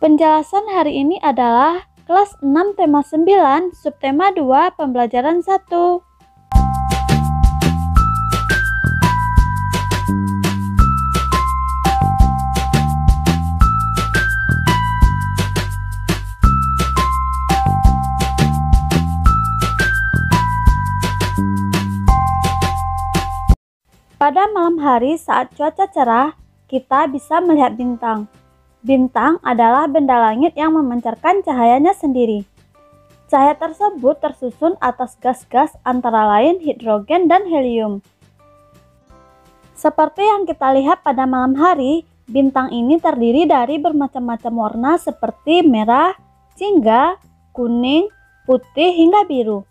Penjelasan hari ini adalah kelas 6 tema 9, subtema 2, pembelajaran 1. Pada malam hari saat cuaca cerah, kita bisa melihat bintang. Bintang adalah benda langit yang memancarkan cahayanya sendiri. Cahaya tersebut tersusun atas gas-gas antara lain hidrogen dan helium. Seperti yang kita lihat pada malam hari, bintang ini terdiri dari bermacam-macam warna seperti merah, jingga, kuning, putih, hingga biru.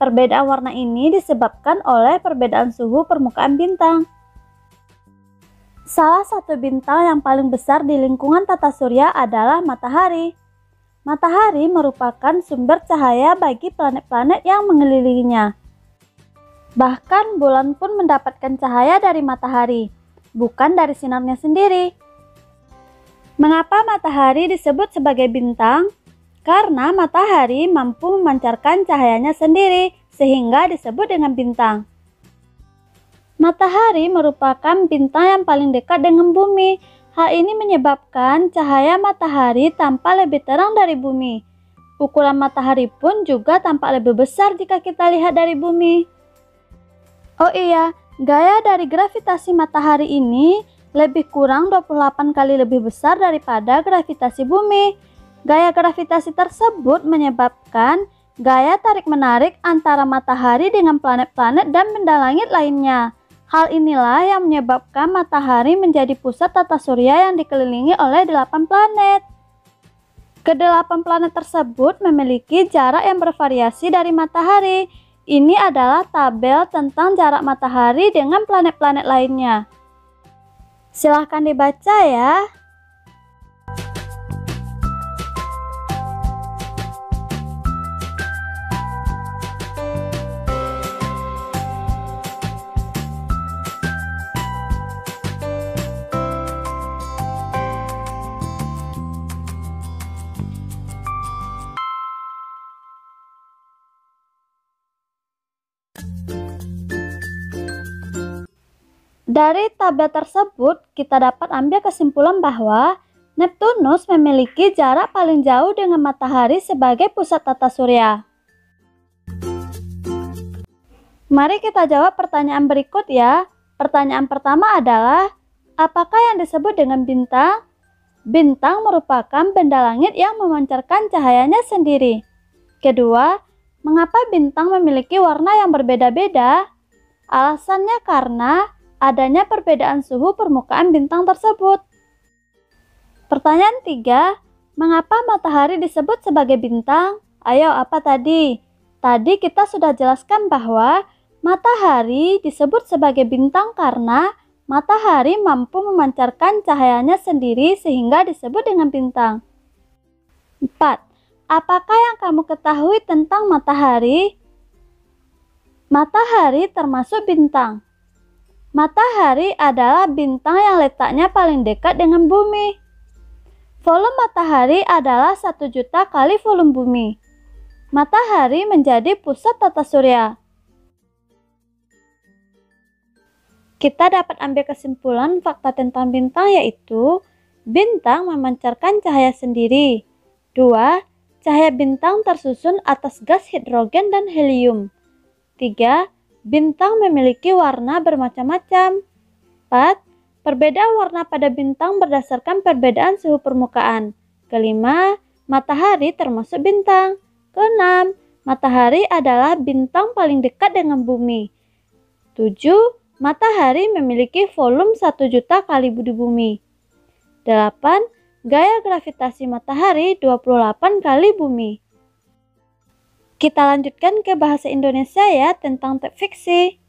Perbedaan warna ini disebabkan oleh perbedaan suhu permukaan bintang. Salah satu bintang yang paling besar di lingkungan tata surya adalah matahari. Matahari merupakan sumber cahaya bagi planet-planet yang mengelilinginya. Bahkan bulan pun mendapatkan cahaya dari matahari, bukan dari sinarnya sendiri. Mengapa matahari disebut sebagai bintang? Karena matahari mampu memancarkan cahayanya sendiri, sehingga disebut dengan bintang. Matahari merupakan bintang yang paling dekat dengan bumi. Hal ini menyebabkan cahaya matahari tampak lebih terang dari bumi. Ukuran matahari pun juga tampak lebih besar jika kita lihat dari bumi. Oh iya, gaya dari gravitasi matahari ini lebih kurang 28 kali lebih besar daripada gravitasi bumi. Gaya gravitasi tersebut menyebabkan gaya tarik-menarik antara matahari dengan planet-planet dan benda langit lainnya. Hal inilah yang menyebabkan matahari menjadi pusat tata surya yang dikelilingi oleh 8 planet. Ke-8 planet tersebut memiliki jarak yang bervariasi dari matahari. Ini adalah tabel tentang jarak matahari dengan planet-planet lainnya. Silahkan dibaca ya. Dari tabel tersebut, kita dapat ambil kesimpulan bahwa Neptunus memiliki jarak paling jauh dengan matahari sebagai pusat tata surya. Mari kita jawab pertanyaan berikut ya. Pertanyaan pertama adalah, apakah yang disebut dengan bintang? Bintang merupakan benda langit yang memancarkan cahayanya sendiri. Kedua, mengapa bintang memiliki warna yang berbeda-beda? Alasannya karena adanya perbedaan suhu permukaan bintang tersebut. Pertanyaan 3, mengapa matahari disebut sebagai bintang? Ayo, apa tadi? Tadi kita sudah jelaskan bahwa matahari disebut sebagai bintang karena matahari mampu memancarkan cahayanya sendiri sehingga disebut dengan bintang. 4, apakah yang kamu ketahui tentang matahari? Matahari termasuk bintang. Matahari adalah bintang yang letaknya paling dekat dengan bumi. Volume matahari adalah 1 juta kali volume bumi. Matahari menjadi pusat tata surya. Kita dapat ambil kesimpulan fakta tentang bintang yaitu bintang memancarkan cahaya sendiri. 2. Cahaya bintang tersusun atas gas hidrogen dan helium. 3. Bintang memiliki warna bermacam-macam. 4. Perbedaan warna pada bintang berdasarkan perbedaan suhu permukaan. Kelima, matahari termasuk bintang. Keenam, matahari adalah bintang paling dekat dengan bumi. 7. Matahari memiliki volume 1 juta kali bumi. 8. Gaya gravitasi matahari 28 kali bumi. Kita lanjutkan ke bahasa Indonesia ya tentang teks fiksi.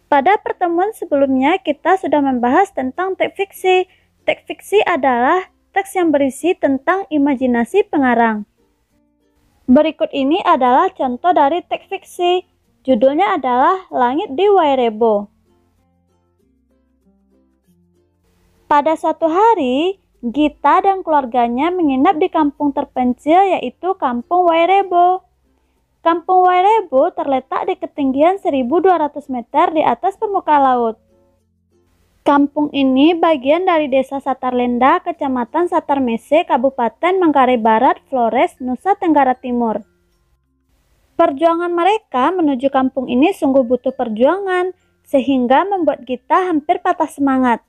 Pada pertemuan sebelumnya kita sudah membahas tentang teks fiksi. Teks fiksi adalah teks yang berisi tentang imajinasi pengarang. Berikut ini adalah contoh dari teks fiksi. Judulnya adalah Langit di Wairebo. Pada suatu hari, Gita dan keluarganya menginap di kampung terpencil yaitu Kampung Wairebo. Kampung Wairebo terletak di ketinggian 1.200 meter di atas permukaan laut. Kampung ini bagian dari Desa Satarlenda, Kecamatan Satarmese, Kabupaten Manggarai Barat, Flores, Nusa Tenggara Timur. Perjuangan mereka menuju kampung ini sungguh butuh perjuangan, sehingga membuat Gita hampir patah semangat.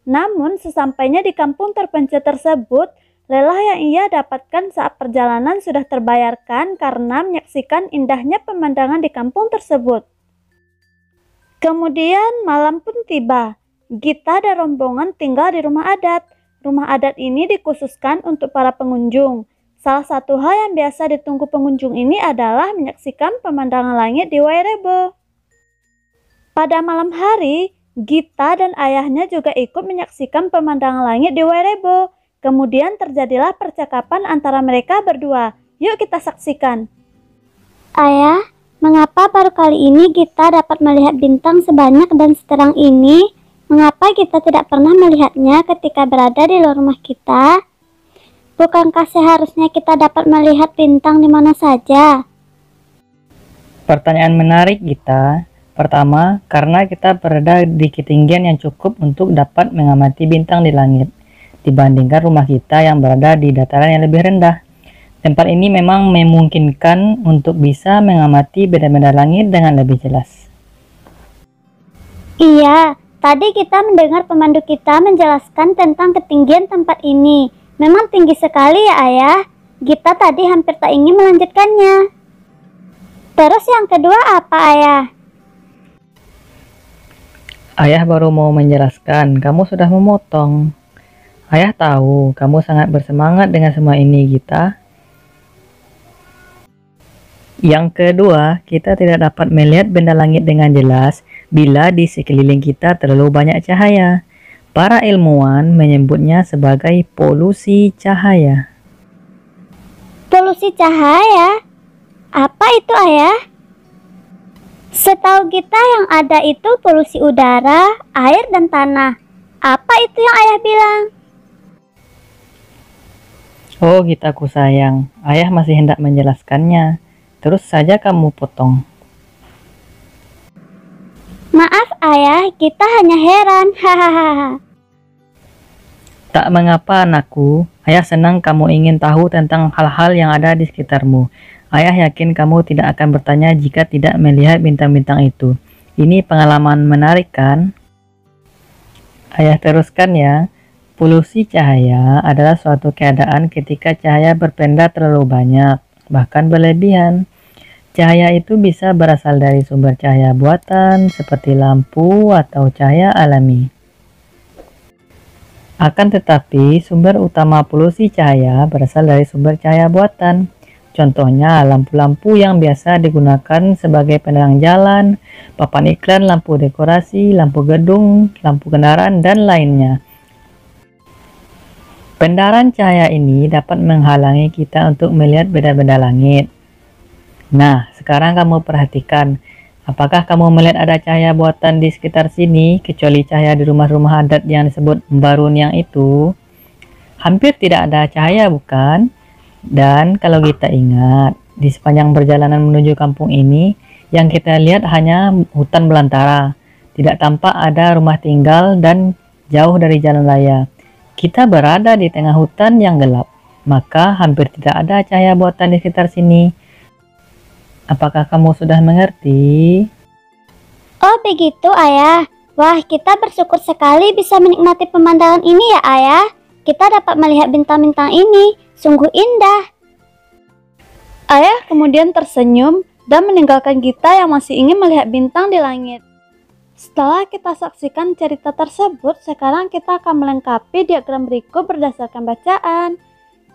Namun sesampainya di kampung terpencil tersebut, lelah yang ia dapatkan saat perjalanan sudah terbayarkan karena menyaksikan indahnya pemandangan di kampung tersebut. Kemudian malam pun tiba. Gita dan rombongan tinggal di rumah adat. Rumah adat ini dikhususkan untuk para pengunjung. Salah satu hal yang biasa ditunggu pengunjung ini adalah menyaksikan pemandangan langit di Wairebo. Pada malam hari, Gita dan ayahnya juga ikut menyaksikan pemandangan langit di Wairebo. Kemudian terjadilah percakapan antara mereka berdua. Yuk kita saksikan. Ayah, mengapa baru kali ini Gita dapat melihat bintang sebanyak dan seterang ini? Mengapa kita tidak pernah melihatnya ketika berada di luar rumah kita? Bukankah seharusnya kita dapat melihat bintang di mana saja? Pertanyaan menarik, Gita. Pertama, karena kita berada di ketinggian yang cukup untuk dapat mengamati bintang di langit, dibandingkan rumah kita yang berada di dataran yang lebih rendah. Tempat ini memang memungkinkan untuk bisa mengamati benda-benda langit dengan lebih jelas. Iya, tadi kita mendengar pemandu kita menjelaskan tentang ketinggian tempat ini. Memang tinggi sekali ya ayah. Gita tadi hampir tak ingin melanjutkannya. Terus yang kedua apa ayah? Ayah baru mau menjelaskan, kamu sudah memotong. Ayah tahu kamu sangat bersemangat dengan semua ini, Gita. Yang kedua, kita tidak dapat melihat benda langit dengan jelas bila di sekeliling kita terlalu banyak cahaya. Para ilmuwan menyebutnya sebagai polusi cahaya. Polusi cahaya? Apa itu ayah? Setahu kita yang ada itu polusi udara, air, dan tanah. Apa itu yang ayah bilang? Oh, Gitaku sayang, ayah masih hendak menjelaskannya. Terus saja kamu potong. Maaf ayah, kita hanya heran. Hahaha. Tak mengapa anakku, ayah senang kamu ingin tahu tentang hal-hal yang ada di sekitarmu. Ayah yakin kamu tidak akan bertanya jika tidak melihat bintang-bintang itu. Ini pengalaman menarik kan? Ayah teruskan ya. Polusi cahaya adalah suatu keadaan ketika cahaya berpindah terlalu banyak, bahkan berlebihan. Cahaya itu bisa berasal dari sumber cahaya buatan seperti lampu atau cahaya alami. Akan tetapi, sumber utama polusi cahaya berasal dari sumber cahaya buatan. Contohnya lampu-lampu yang biasa digunakan sebagai penerang jalan, papan iklan, lampu dekorasi, lampu gedung, lampu kendaraan, dan lainnya. Pendaran cahaya ini dapat menghalangi kita untuk melihat benda-benda langit. Nah, sekarang kamu perhatikan, apakah kamu melihat ada cahaya buatan di sekitar sini, kecuali cahaya di rumah-rumah adat yang disebut Mbarun yang itu? Hampir tidak ada cahaya, bukan? Dan kalau kita ingat, di sepanjang perjalanan menuju kampung ini, yang kita lihat hanya hutan belantara. Tidak tampak ada rumah tinggal dan jauh dari jalan raya. Kita berada di tengah hutan yang gelap, maka hampir tidak ada cahaya buatan di sekitar sini. Apakah kamu sudah mengerti? Oh begitu ayah. Wah, kita bersyukur sekali bisa menikmati pemandangan ini ya ayah. Kita dapat melihat bintang-bintang ini. Sungguh indah. Ayah kemudian tersenyum dan meninggalkan Gita yang masih ingin melihat bintang di langit. Setelah kita saksikan cerita tersebut, sekarang kita akan melengkapi diagram berikut berdasarkan bacaan.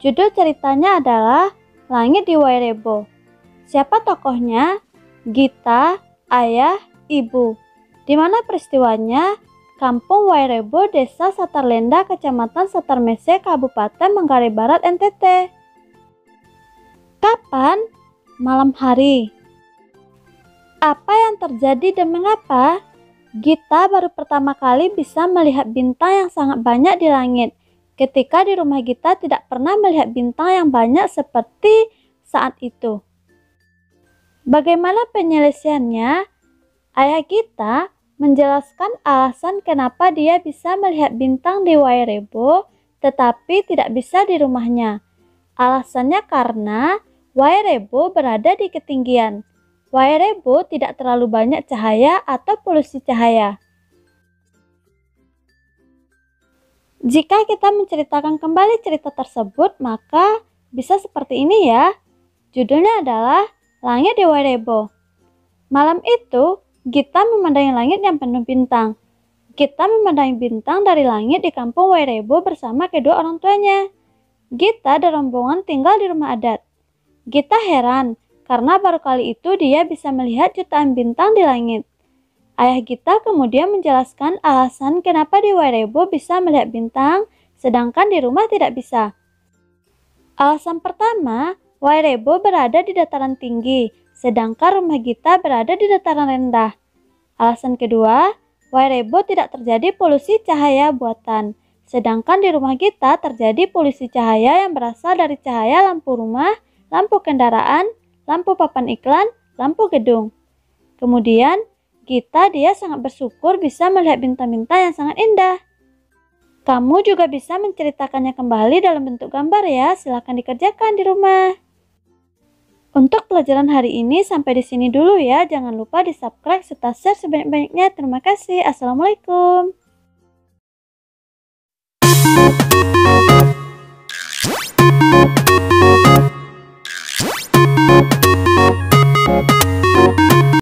Judul ceritanya adalah Langit di Wairebo. Siapa tokohnya? Gita, ayah, ibu. Di mana peristiwanya? Kampung Wairebo, Desa Satarlenda, Kecamatan Satarmese, Kabupaten Manggarai Barat, NTT. Kapan? Malam hari. Apa yang terjadi dan mengapa? Gita baru pertama kali bisa melihat bintang yang sangat banyak di langit. ketika di rumah Gita tidak pernah melihat bintang yang banyak seperti saat itu. Bagaimana penyelesaiannya? Ayah Gita menjelaskan alasan kenapa dia bisa melihat bintang di Wairebo tetapi tidak bisa di rumahnya. Alasannya karena Wairebo berada di ketinggian. Wairebo tidak terlalu banyak cahaya atau polusi cahaya. Jika kita menceritakan kembali cerita tersebut, maka bisa seperti ini ya. Judulnya adalah Langit di Wairebo. Malam itu, Gita memandangi langit yang penuh bintang. Gita memandangi bintang dari langit di kampung Wairebo bersama kedua orang tuanya. Gita dan rombongan tinggal di rumah adat. Gita heran karena baru kali itu dia bisa melihat jutaan bintang di langit. Ayah Gita kemudian menjelaskan alasan kenapa di Wairebo bisa melihat bintang, sedangkan di rumah tidak bisa. Alasan pertama, Wairebo berada di dataran tinggi, sedangkan rumah Gita berada di dataran rendah. Alasan kedua, Wairebo tidak terjadi polusi cahaya buatan, sedangkan di rumah Gita terjadi polusi cahaya yang berasal dari cahaya lampu rumah, lampu kendaraan, lampu papan iklan, lampu gedung. Kemudian, dia sangat bersyukur bisa melihat bintang-bintang yang sangat indah. Kamu juga bisa menceritakannya kembali dalam bentuk gambar ya, silakan dikerjakan di rumah. Untuk pelajaran hari ini sampai di sini dulu ya, jangan lupa di subscribe serta share sebanyak-banyaknya. Terima kasih, assalamualaikum.